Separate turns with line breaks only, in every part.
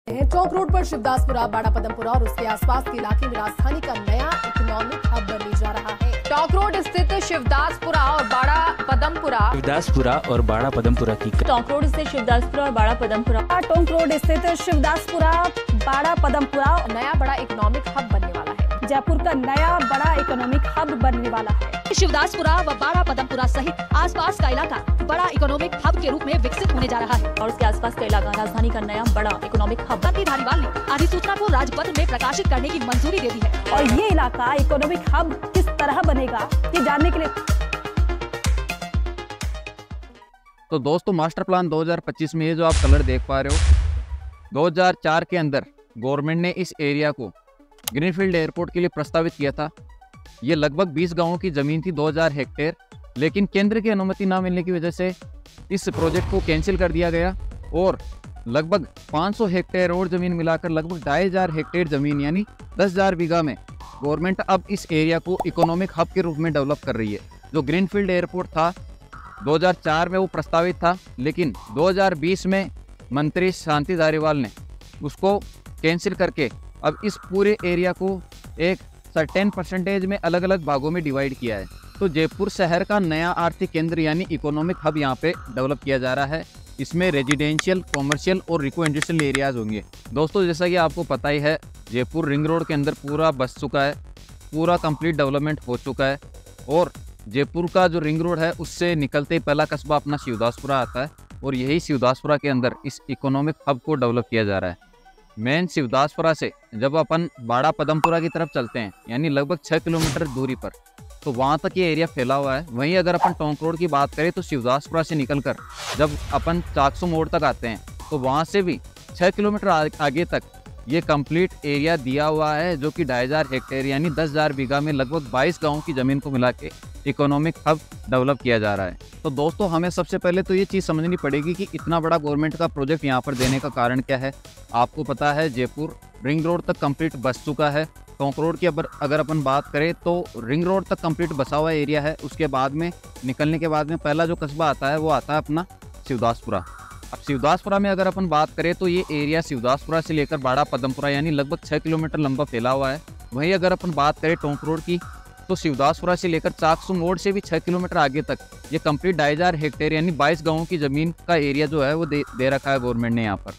चौक road पर शिवदासपुरा, बाड़ा पदमपुरा और उसके आसपास के इलाके में राजधानी का नया इकोनॉमिक हब बनने जा रहा है।
चौक रोड स्थित शिवदासपुरा और बाड़ा पदमपुरा
की
टोंक रोड स्थित शिवदासपुरा और बाड़ा पदमपुरा टोंक रोड स्थित शिवदासपुरा बाड़ा पदमपुरा
नया बड़ा इकोनॉमिक हब बनने वाला है।
जयपुर का नया बड़ा इकोनॉमिक हब बनने वाला है।
शिवदासपुरा व बाड़ा पदमपुरा सहित आसपास का इलाका बड़ा इकोनॉमिक हब के रूप में विकसित होने जा रहा है
और उसके आसपास का इलाका राजधानी का नया बड़ा इकोनॉमिक हब।
मंत्री धारीवाल ने अधिसूचना को राजपत्र में प्रकाशित करने की मंजूरी दे दी है
और ये इलाका इकोनॉमिक हब किस तरह बनेगा ये जानने के लिए
तो दोस्तों मास्टर प्लान 2025 में ये जो आप कलर देख पा रहे हो, 2004 के अंदर गवर्नमेंट ने इस एरिया को ग्रीनफील्ड एयरपोर्ट के लिए प्रस्तावित किया था। ये लगभग 20 गांवों की ज़मीन थी, 2000 हेक्टेयर, लेकिन केंद्र की अनुमति ना मिलने की वजह से इस प्रोजेक्ट को कैंसिल कर दिया गया और लगभग 500 हेक्टेयर और ज़मीन मिलाकर लगभग 2500 हेक्टेयर ज़मीन यानी 10,000 बीघा में गवर्नमेंट अब इस एरिया को इकोनॉमिक हब के रूप में डेवलप कर रही है। जो ग्रीनफील्ड एयरपोर्ट था 2004 में वो प्रस्तावित था, लेकिन 2020 में मंत्री शांति धारीवाल ने उसको कैंसिल करके अब इस पूरे एरिया को एक सर्टेन परसेंटेज में अलग अलग भागों में डिवाइड किया है। तो जयपुर शहर का नया आर्थिक केंद्र यानी इकोनॉमिक हब यहाँ पे डेवलप किया जा रहा है। इसमें रेजिडेंशियल, कॉमर्शियल और रिको इंडस्ट्रियल एरियाज होंगे। दोस्तों जैसा कि आपको पता ही है, जयपुर रिंग रोड के अंदर पूरा बस चुका है, पूरा कंप्लीट डेवलपमेंट हो चुका है और जयपुर का जो रिंग रोड है उससे निकलते ही पहला कस्बा अपना शिवदासपुरा आता है और यही शिवदासपुरा के अंदर इस इकोनॉमिक हब को डेवलप किया जा रहा है। मेन शिवदासपुरा से जब अपन बाड़ा पदमपुरा की तरफ चलते हैं यानी लगभग 6 किलोमीटर दूरी पर, तो वहाँ तक ये एरिया फैला हुआ है। वहीं अगर अपन टोंक रोड की बात करें तो शिवदासपुरा से निकलकर जब अपन चाकसू मोड़ तक आते हैं तो वहाँ से भी 6 किलोमीटर आगे तक ये कंप्लीट एरिया दिया हुआ है, जो कि 2500 हेक्टेयर यानी 10,000 बीघा में लगभग 22 गाँव की ज़मीन को मिला के इकोनॉमिक हब डेवलप किया जा रहा है। तो दोस्तों हमें सबसे पहले तो ये चीज़ समझनी पड़ेगी कि इतना बड़ा गवर्नमेंट का प्रोजेक्ट यहाँ पर देने का कारण क्या है। आपको पता है जयपुर रिंग रोड तक कंप्लीट बस चुका है। टोंक रोड की अगर अपन बात करें तो रिंग रोड तक कंप्लीट बसा हुआ एरिया है। उसके बाद में निकलने के बाद में पहला जो कस्बा आता है वो आता है अपना शिवदासपुरा। अब शिवदासपुरा में अगर अपन बात करें तो ये एरिया शिवदासपुरा से लेकर बाड़ा पदमपुरा यानी लगभग 6 किलोमीटर लंबा फैला हुआ है। वहीं अगर अपन बात करें टोंक रोड की तो शिवदासपुरा से लेकर चाकसू मोड़ से भी 6 किलोमीटर आगे तक ये कंप्लीट 2500 हेक्टेयर यानी 22 गाँवों की ज़मीन का एरिया जो है वो दे रखा है गवर्नमेंट ने यहाँ पर।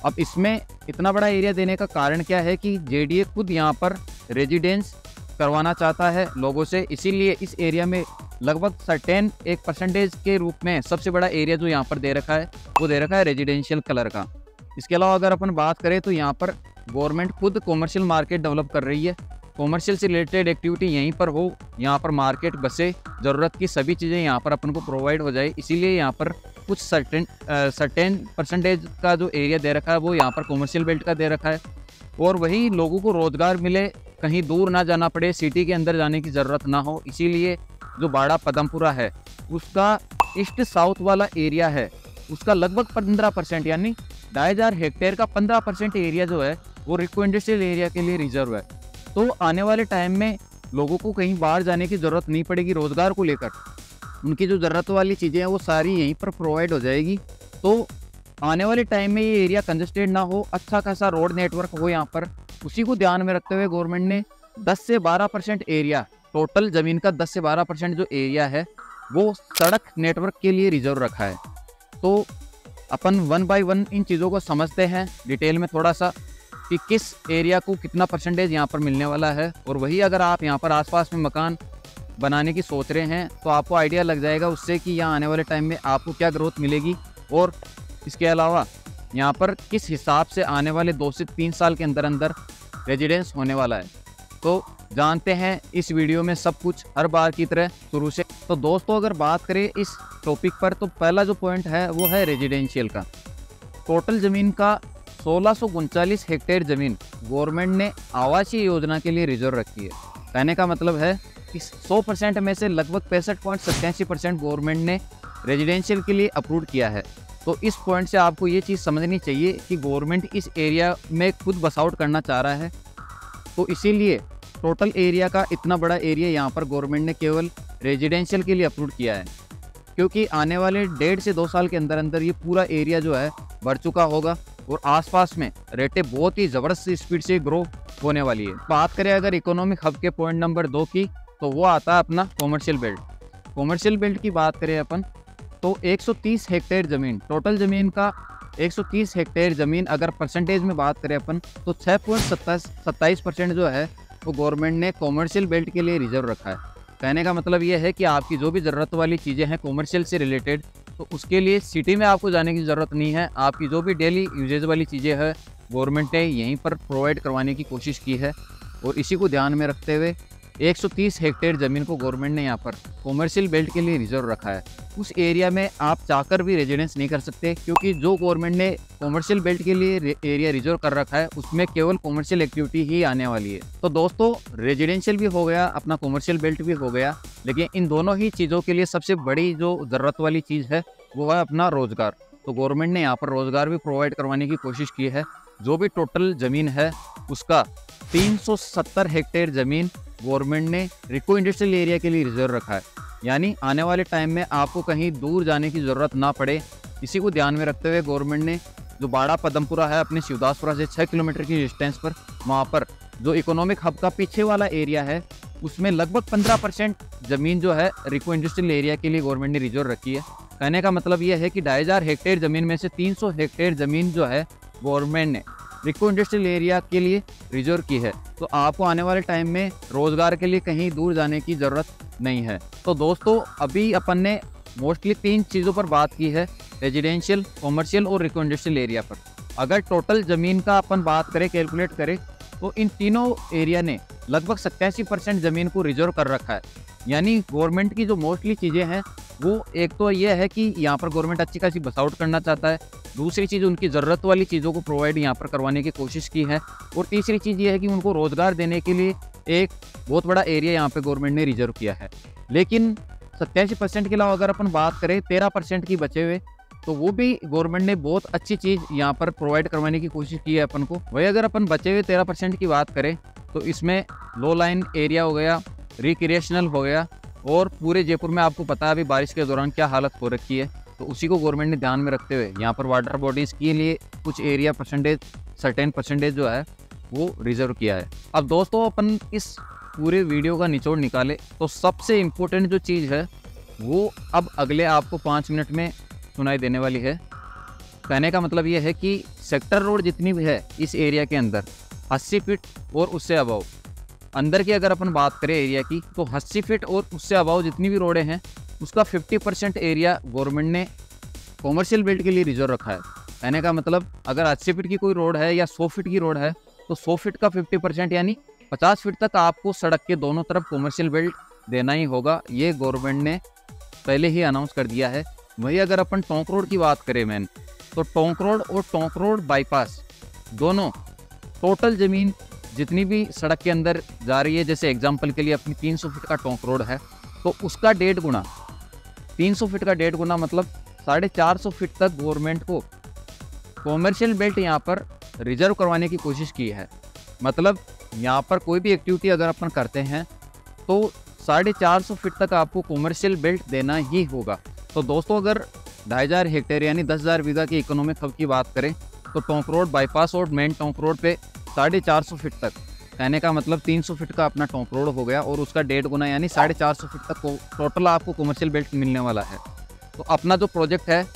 अब इसमें इतना बड़ा एरिया देने का कारण क्या है कि जेडीए खुद यहाँ पर रेजिडेंस करवाना चाहता है लोगों से, इसीलिए इस एरिया में लगभग सर्टेन 1% के रूप में सबसे बड़ा एरिया जो यहाँ पर दे रखा है वो दे रखा है रेजिडेंशियल कलर का। इसके अलावा अगर अपन बात करें तो यहाँ पर गवर्नमेंट खुद कॉमर्शियल मार्केट डेवलप कर रही है। कॉमर्शियल से रिलेटेड एक्टिविटी यहीं पर हो, यहाँ पर मार्केट, बसें, ज़रूरत की सभी चीज़ें यहाँ पर अपन को प्रोवाइड हो जाए, इसीलिए यहाँ पर कुछ सर्टेन परसेंटेज का जो एरिया दे रखा है वो यहाँ पर कॉमर्शियल बेल्ट का दे रखा है। और वही लोगों को रोज़गार मिले, कहीं दूर ना जाना पड़े, सिटी के अंदर जाने की ज़रूरत ना हो, इसीलिए जो बाड़ा पदमपुरा है उसका ईस्ट साउथ वाला एरिया है उसका लगभग 15% यानी 2500 हेक्टेयर का 15% एरिया जो है वो रिको इंडस्ट्रियल एरिया के लिए रिजर्व है। तो आने वाले टाइम में लोगों को कहीं बाहर जाने की ज़रूरत नहीं पड़ेगी। रोज़गार को लेकर उनकी जो ज़रूरत वाली चीज़ें हैं वो सारी यहीं पर प्रोवाइड हो जाएगी। तो आने वाले टाइम में ये एरिया कंजस्टेड ना हो, अच्छा खासा रोड नेटवर्क हो यहाँ पर, उसी को ध्यान में रखते हुए गवर्नमेंट ने 10 से 12% एरिया, टोटल ज़मीन का 10 से 12% जो एरिया है वो सड़क नेटवर्क के लिए रिजर्व रखा है। तो अपन 1 बाय 1 इन चीज़ों को समझते हैं डिटेल में थोड़ा सा कि किस एरिया को कितना परसेंटेज यहाँ पर मिलने वाला है। और वही अगर आप यहाँ पर आसपास में मकान बनाने की सोच रहे हैं तो आपको आइडिया लग जाएगा उससे कि यहाँ आने वाले टाइम में आपको क्या ग्रोथ मिलेगी और इसके अलावा यहाँ पर किस हिसाब से आने वाले 2 से 3 साल के अंदर अंदर रेजिडेंस होने वाला है। तो जानते हैं इस वीडियो में सब कुछ हर बार की तरह शुरू से। तो दोस्तों अगर बात करें इस टॉपिक पर तो पहला जो पॉइंट है वो है रेजिडेंशियल का। टोटल ज़मीन का 1639 हेक्टेयर ज़मीन गवर्नमेंट ने आवासीय योजना के लिए रिजर्व रखी है। कहने का मतलब है कि 100% में से लगभग 65.87% गवर्नमेंट ने रेजिडेंशियल के लिए अप्रूव किया है। तो इस पॉइंट से आपको ये चीज़ समझनी चाहिए कि गवर्नमेंट इस एरिया में खुद बस आउट करना चाह रहा है। तो इसीलिए टोटल एरिया का इतना बड़ा एरिया यहाँ पर गवर्नमेंट ने केवल रेजिडेंशियल के लिए अप्रूव किया है, क्योंकि आने वाले 1.5 से 2 साल के अंदर अंदर ये पूरा एरिया जो है बढ़ चुका होगा और आसपास में रेटें बहुत ही ज़बरदस्त स्पीड से ग्रो होने वाली है। बात करें अगर इकोनॉमिक हब के पॉइंट नंबर 2 की, तो वो आता है अपना कॉमर्शियल बेल्ट। कॉमर्शियल बेल्ट की बात करें अपन तो 130 हेक्टेयर ज़मीन, टोटल ज़मीन का 130 हेक्टेयर ज़मीन अगर परसेंटेज में बात करें अपन तो 6.27% जो है वो गवर्नमेंट ने कॉमर्शियल बेल्ट के लिए रिजर्व रखा है। कहने का मतलब ये है कि आपकी जो भी ज़रूरत वाली चीज़ें हैं कॉमर्शियल से रिलेटेड, तो उसके लिए सिटी में आपको जाने की ज़रूरत नहीं है। आपकी जो भी डेली यूजेज वाली चीज़ें हैं गवर्नमेंट ने यहीं पर प्रोवाइड करवाने की कोशिश की है। और इसी को ध्यान में रखते हुए 130 हेक्टेयर ज़मीन को गवर्नमेंट ने यहाँ पर कॉमर्शियल बेल्ट के लिए रिजर्व रखा है। उस एरिया में आप चाहकर भी रेजिडेंस नहीं कर सकते, क्योंकि जो गवर्नमेंट ने कॉमर्शियल बेल्ट के लिए एरिया रिजर्व कर रखा है उसमें केवल कॉमर्शियल एक्टिविटी ही आने वाली है। तो दोस्तों रेजिडेंशियल भी हो गया, अपना कॉमर्शियल बेल्ट भी हो गया, लेकिन इन दोनों ही चीज़ों के लिए सबसे बड़ी जो ज़रूरत वाली चीज़ है वो है अपना रोज़गार। तो गवर्नमेंट ने यहाँ पर रोज़गार भी प्रोवाइड करवाने की कोशिश की है। जो भी टोटल ज़मीन है उसका 370 हेक्टेयर ज़मीन गवर्नमेंट ने रिको इंडस्ट्रियल एरिया के लिए रिजर्व रखा है, यानी आने वाले टाइम में आपको कहीं दूर जाने की ज़रूरत ना पड़े। इसी को ध्यान में रखते हुए गवर्नमेंट ने जो बाड़ा पदमपुरा है अपने शिवदासपुरा से 6 किलोमीटर की डिस्टेंस पर, वहाँ पर जो इकोनॉमिक हब का पीछे वाला एरिया है उसमें लगभग 15% ज़मीन जो है रिको इंडस्ट्रियल एरिया के लिए गवर्नमेंट ने रिजर्व रखी है। कहने का मतलब ये है कि 2500 हेक्टेयर ज़मीन में से 300 हेक्टेयर ज़मीन जो है गवर्नमेंट ने रिको इंडस्ट्रियल एरिया के लिए रिजर्व की है। तो आपको आने वाले टाइम में रोज़गार के लिए कहीं दूर जाने की ज़रूरत नहीं है। तो दोस्तों अभी अपन ने मोस्टली 3 चीज़ों पर बात की है, रेजिडेंशियल, कॉमर्शियल और रिको इंडस्ट्रियल एरिया पर। अगर टोटल ज़मीन का अपन बात करें, कैलकुलेट करें, तो इन तीनों एरिया ने लगभग 87% ज़मीन को रिजर्व कर रखा है। यानी गवर्नमेंट की जो मोस्टली चीज़ें हैं वो एक तो ये है कि यहाँ पर गवर्नमेंट अच्छी खासी बस आउट करना चाहता है, दूसरी चीज़ उनकी ज़रूरत वाली चीज़ों को प्रोवाइड यहाँ पर करवाने की कोशिश की है, और तीसरी चीज़ ये है कि उनको रोज़गार देने के लिए एक बहुत बड़ा एरिया यहाँ पे गवर्नमेंट ने रिजर्व किया है। लेकिन 87% के अलावा अगर अपन बात करें 13% की बचे हुए, तो वो भी गवर्नमेंट ने बहुत अच्छी चीज़ यहाँ पर प्रोवाइड करवाने की कोशिश की है अपन को। वही अगर अपन बचे हुए 13% की बात करें तो इसमें लो लाइन एरिया हो गया, रिक्रिएशनल हो गया, और पूरे जयपुर में आपको पता है अभी बारिश के दौरान क्या हालत हो रखी है, तो उसी को गवर्नमेंट ने ध्यान में रखते हुए यहाँ पर वाटर बॉडीज़ के लिए कुछ एरिया सर्टेन परसेंटेज जो है वो रिजर्व किया है। अब दोस्तों अपन इस पूरे वीडियो का निचोड़ निकाले तो सबसे इम्पोर्टेंट जो चीज़ है वो अब अगले आपको 5 मिनट में सुनाई देने वाली है। कहने का मतलब ये है कि सेक्टर रोड जितनी भी है इस एरिया के अंदर 80 फीट और उससे अबाव, अंदर की अगर अपन बात करें एरिया की तो 80 फीट और उससे अबाव जितनी भी रोडें हैं उसका 50% एरिया गवर्नमेंट ने कॉमर्शियल बेल्ट के लिए रिजर्व रखा है। कहने का मतलब अगर 80 फीट की कोई रोड है या 100 फीट की रोड है तो 100 फीट का 50% यानी 50 फीट तक आपको सड़क के दोनों तरफ कॉमर्शियल बेल्ट देना ही होगा। ये गवर्नमेंट ने पहले ही अनाउंस कर दिया है। वही अगर अपन टोंक रोड की बात करें मैन, तो टोंक रोड और टोंक रोड बाईपास दोनों टोटल ज़मीन जितनी भी सड़क के अंदर जा रही है, जैसे एग्जांपल के लिए अपनी 300 फीट का टोंक रोड है तो उसका 1.5 गुना, 300 फीट का 1.5 गुना मतलब 450 फीट तक गवर्नमेंट को कॉमर्शियल बेल्ट यहाँ पर रिजर्व करवाने की कोशिश की है। मतलब यहाँ पर कोई भी एक्टिविटी अगर अपन करते हैं तो 450 फीट तक आपको कॉमर्शियल बेल्ट देना ही होगा। तो दोस्तों अगर 2500 हेक्टेयर यानी 10,000 बीघा की इकोनॉमिक हब की बात करें तो टोंक रोड बाईपास और मेन टोंक रोड पे 450 फीट तक, कहने का मतलब 300 फीट का अपना टोंक रोड हो गया और उसका 1.5 गुना यानी 450 फीट तक टोटल आपको कॉमर्शियल बेल्ट मिलने वाला है। तो अपना जो प्रोजेक्ट है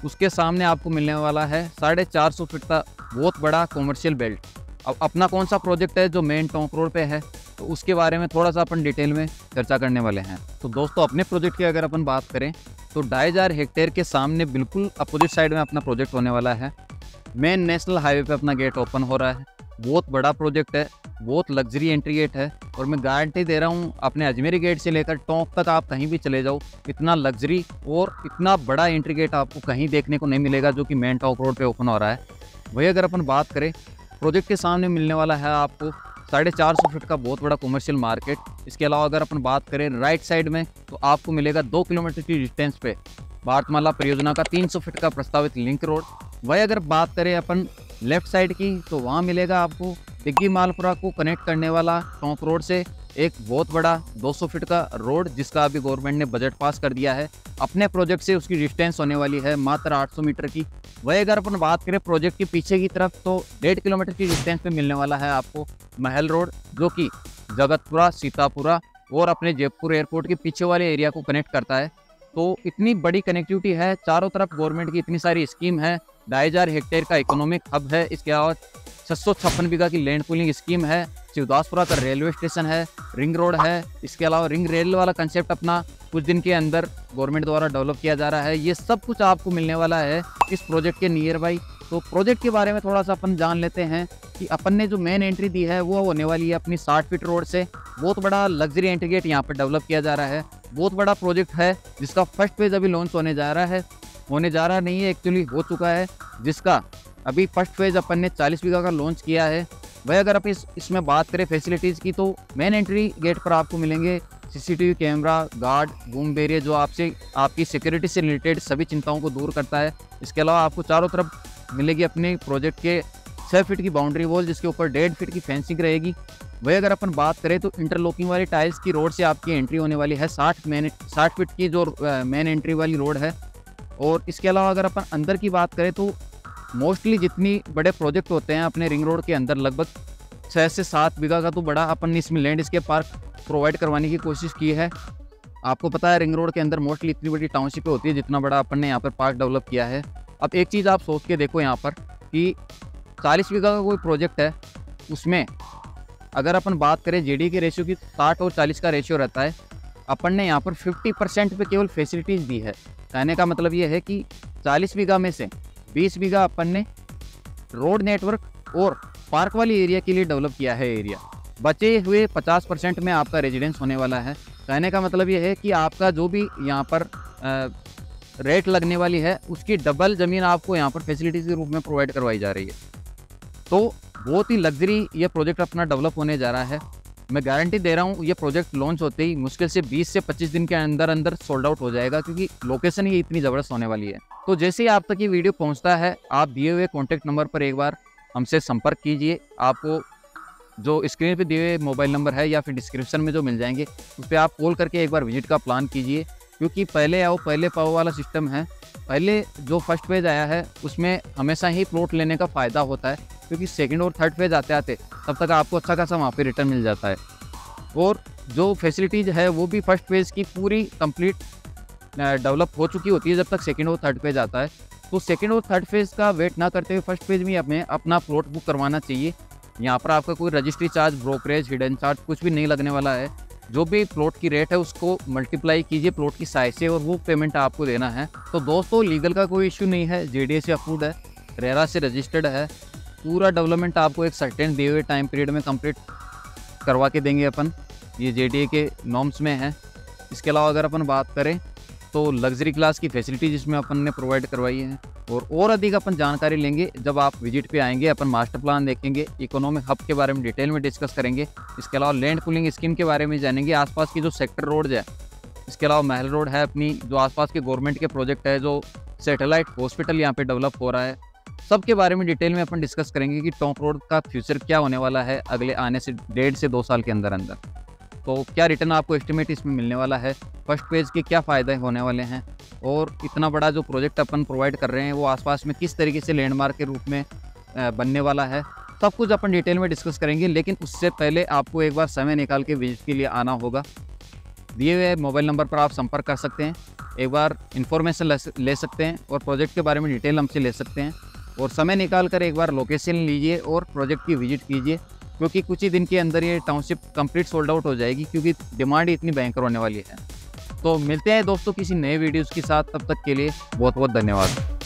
उसके सामने आपको मिलने वाला है 450 फीट का बहुत बड़ा कॉमर्शियल बेल्ट। अब अपना कौन सा प्रोजेक्ट है जो मेन टोंक रोड पे है तो उसके बारे में थोड़ा सा अपन डिटेल में चर्चा करने वाले हैं। तो दोस्तों अपने प्रोजेक्ट की अगर अपन बात करें तो 2500 हेक्टेयर के सामने बिल्कुल अपोजिट साइड में अपना प्रोजेक्ट होने वाला है। मेन नेशनल हाईवे पे अपना गेट ओपन हो रहा है। बहुत बड़ा प्रोजेक्ट है, बहुत लग्जरी एंट्री गेट है और मैं गारंटी दे रहा हूँ अपने अजमेरी गेट से लेकर टोंक तक आप कहीं भी चले जाओ इतना लग्जरी और इतना बड़ा एंट्री गेट आपको कहीं देखने को नहीं मिलेगा जो कि मेन टोंक रोड पे ओपन हो रहा है। वही अगर अपन बात करें प्रोजेक्ट के सामने मिलने वाला है आपको 450 फीट का बहुत बड़ा कॉमर्शियल मार्केट। इसके अलावा अगर अपन बात करें राइट साइड में तो आपको मिलेगा 2 किलोमीटर की डिस्टेंस पे भारतमाला परियोजना का 300 फीट का प्रस्तावित लिंक रोड। वही अगर बात करें अपन लेफ्ट साइड की तो वहाँ मिलेगा आपको दिग्गी मालपुरा को कनेक्ट करने वाला टोंक रोड से एक बहुत बड़ा 200 फीट का रोड, जिसका अभी गवर्नमेंट ने बजट पास कर दिया है। अपने प्रोजेक्ट से उसकी डिस्टेंस होने वाली है मात्र 800 मीटर की। वही अगर अपन बात करें प्रोजेक्ट के पीछे की तरफ, तो 1.5 किलोमीटर की डिस्टेंस पे मिलने वाला है आपको महल रोड, जो कि जगतपुरा, सीतापुरा और अपने जयपुर एयरपोर्ट के पीछे वाले एरिया को कनेक्ट करता है। तो इतनी बड़ी कनेक्टिविटी है, चारों तरफ गवर्नमेंट की इतनी सारी स्कीम है। 2,500 हेक्टेयर का इकोनॉमिक हब है। इसके अलावा 656 बीघा की लैंड पूलिंग स्कीम है। शिवदासपुरा का रेलवे स्टेशन है, रिंग रोड है। इसके अलावा रिंग रेल वाला कंसेप्ट अपना कुछ दिन के अंदर गवर्नमेंट द्वारा डेवलप किया जा रहा है। ये सब कुछ आपको मिलने वाला है इस प्रोजेक्ट के नियर बाई। तो प्रोजेक्ट के बारे में थोड़ा सा अपन जान लेते हैं कि अपन ने जो मेन एंट्री दी है वो होने वाली है अपनी 60 फीट रोड से। बहुत बड़ा लग्जरी एंट्री गेट यहाँ पर डेवलप किया जा रहा है। बहुत बड़ा प्रोजेक्ट है जिसका फर्स्ट फेज अभी लॉन्च होने जा रहा नहीं है, एक्चुअली हो चुका है, जिसका अभी फर्स्ट फेज अपन ने 40 बीघा का लॉन्च किया है। वही अगर आप इसमें बात करें फैसिलिटीज़ की, तो मेन एंट्री गेट पर आपको मिलेंगे CCTV camera, guard, boom barrier, जो आपकी सिक्योरिटी से रिलेटेड सभी चिंताओं को दूर करता है। इसके अलावा आपको चारों तरफ मिलेगी अपने प्रोजेक्ट के 6 फीट की बाउंड्री वॉल, जिसके ऊपर 1.5 फीट की फेंसिंग रहेगी। वही अगर अपन बात करें तो इंटरलॉकिंग वाली टाइल्स की रोड से आपकी एंट्री होने वाली है 60 फीट की जो मेन एंट्री वाली रोड है। और इसके अलावा अगर अपन अंदर की बात करें तो मोस्टली जितनी बड़े प्रोजेक्ट होते हैं अपने रिंग रोड के अंदर, लगभग 6 से 7 बीघा का तो बड़ा अपन ने इसमें लैंडस्केप पार्क प्रोवाइड करवाने की कोशिश की है। आपको पता है रिंग रोड के अंदर मोस्टली इतनी बड़ी टाउनशिप होती है, जितना बड़ा अपन ने यहाँ पर पार्क डेवलप किया है। अब एक चीज़ आप सोच के देखो यहाँ पर कि 40 बीघा का कोई प्रोजेक्ट है, उसमें अगर अपन बात करें JD के रेशियो की 60 और 40 का रेशियो रहता है। अपन ने यहाँ पर 50% पे केवल फैसिलिटीज़ दी है। कहने का मतलब ये है कि 40 बीघा में से 20 बीघा अपन ने रोड नेटवर्क और पार्क वाली एरिया के लिए डेवलप किया है एरिया। बचे हुए 50% में आपका रेजिडेंस होने वाला है। कहने का मतलब ये है कि आपका जो भी यहाँ पर रेट लगने वाली है, उसकी डबल ज़मीन आपको यहाँ पर फैसिलिटीज़ के रूप में प्रोवाइड करवाई जा रही है। तो बहुत ही लग्जरी ये प्रोजेक्ट अपना डेवलप होने जा रहा है। मैं गारंटी दे रहा हूँ ये प्रोजेक्ट लॉन्च होते ही मुश्किल से 20 से 25 दिन के अंदर सोल्ड आउट हो जाएगा, क्योंकि लोकेशन ही इतनी ज़बरदस्त होने वाली है। तो जैसे ही आप तक ये वीडियो पहुँचता है, आप दिए हुए कॉन्टैक्ट नंबर पर एक बार हमसे संपर्क कीजिए। आपको जो स्क्रीन पे दिए हुए मोबाइल नंबर है या फिर डिस्क्रिप्शन में जो मिल जाएंगे, उस पर आप कॉल करके एक बार विजिट का प्लान कीजिए, क्योंकि पहले आओ पहले पाओ वाला सिस्टम है। पहले जो फर्स्ट फेज आया है उसमें हमेशा ही प्लॉट लेने का फ़ायदा होता है, क्योंकि सेकंड और थर्ड फेज आते आते तब तक आपको अच्छा खासा वहाँ पे रिटर्न मिल जाता है। और जो फैसिलिटीज़ है वो भी फर्स्ट फेज़ की पूरी कंप्लीट डेवलप हो चुकी होती है जब तक सेकंड और थर्ड फेज आता है। तो सेकंड और थर्ड फेज़ का वेट ना करते हुए फर्स्ट फेज में हमें अपना प्लॉट बुक करवाना चाहिए। यहाँ पर आपका कोई registry charge, brokerage, hidden charge कुछ भी नहीं लगने वाला है। जो भी प्लॉट की रेट है उसको मल्टीप्लाई कीजिए प्लॉट की साइज से और वो पेमेंट आपको देना है। तो दोस्तों लीगल का कोई इश्यू नहीं है, JDA से अप्रूव्ड है, रेरा से रजिस्टर्ड है। पूरा डेवलपमेंट आपको एक सर्टेन दिए हुए टाइम पीरियड में कंप्लीट करवा के देंगे अपन, ये JDA के नॉर्म्स में है। इसके अलावा अगर अपन बात करें तो लग्जरी क्लास की फैसिलिटी जिसमें अपन ने प्रोवाइड करवाई है। और अधिक अपन जानकारी लेंगे जब आप विजिट पे आएंगे। अपन मास्टर प्लान देखेंगे, इकोनॉमिक हब के बारे में डिटेल में डिस्कस करेंगे। इसके अलावा लैंड पूलिंग स्कीम के बारे में जानेंगे, आसपास की जो सेक्टर रोड है। इसके अलावा महल रोड है अपनी, जो आसपास के गवर्नमेंट के प्रोजेक्ट है, जो सैटेलाइट हॉस्पिटल यहाँ पे डेवलप हो रहा है, सब के बारे में डिटेल में अपन डिस्कस करेंगे कि टोंक रोड का फ्यूचर क्या होने वाला है अगले आने से 1.5 से 2 साल के अंदर। तो क्या रिटर्न आपको एस्टिमेट इसमें मिलने वाला है, फर्स्ट पेज के क्या फ़ायदे होने वाले हैं, और इतना बड़ा जो प्रोजेक्ट अपन प्रोवाइड कर रहे हैं वो आसपास में किस तरीके से लैंडमार्क के रूप में बनने वाला है, सब कुछ अपन डिटेल में डिस्कस करेंगे। लेकिन उससे पहले आपको एक बार समय निकाल के विजिट के लिए आना होगा। दिए हुए मोबाइल नंबर पर आप संपर्क कर सकते हैं, एक बार इन्फॉर्मेशन ले सकते हैं और प्रोजेक्ट के बारे में डिटेल हमसे ले सकते हैं। और समय निकाल कर एक बार लोकेशन लीजिए और प्रोजेक्ट की विजिट कीजिए, क्योंकि कुछ ही दिन के अंदर ये टाउनशिप कंप्लीट सोल्ड आउट हो जाएगी, क्योंकि डिमांड इतनी भयंकर होने वाली है। तो मिलते हैं दोस्तों किसी नए वीडियोज़ के साथ, तब तक के लिए बहुत बहुत धन्यवाद।